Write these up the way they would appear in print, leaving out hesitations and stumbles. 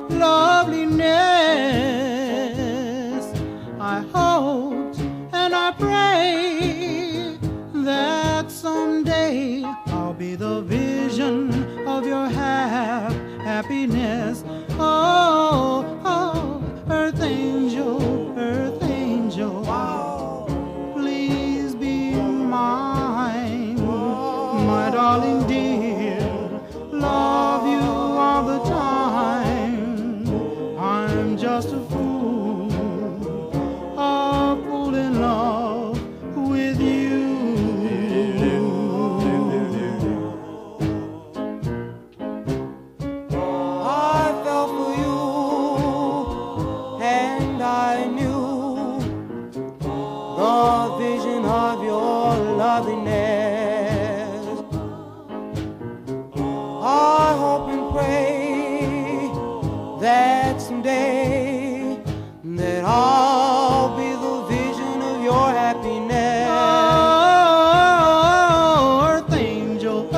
loveliness. I hope and I pray that someday I'll be the vision of your happiness. Oh, oh, earth angel, please be mine, my darling dear. Love you all the time. I'm just a fool in love with you. I fell for you, and I knew the vision of your loveliness. I hope and pray that someday that I'll be the vision of your happiness. Oh, earth angel,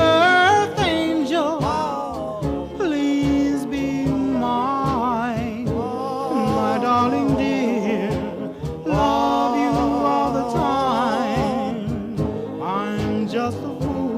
please be mine, my darling dear. Love you all the time. I'm just a fool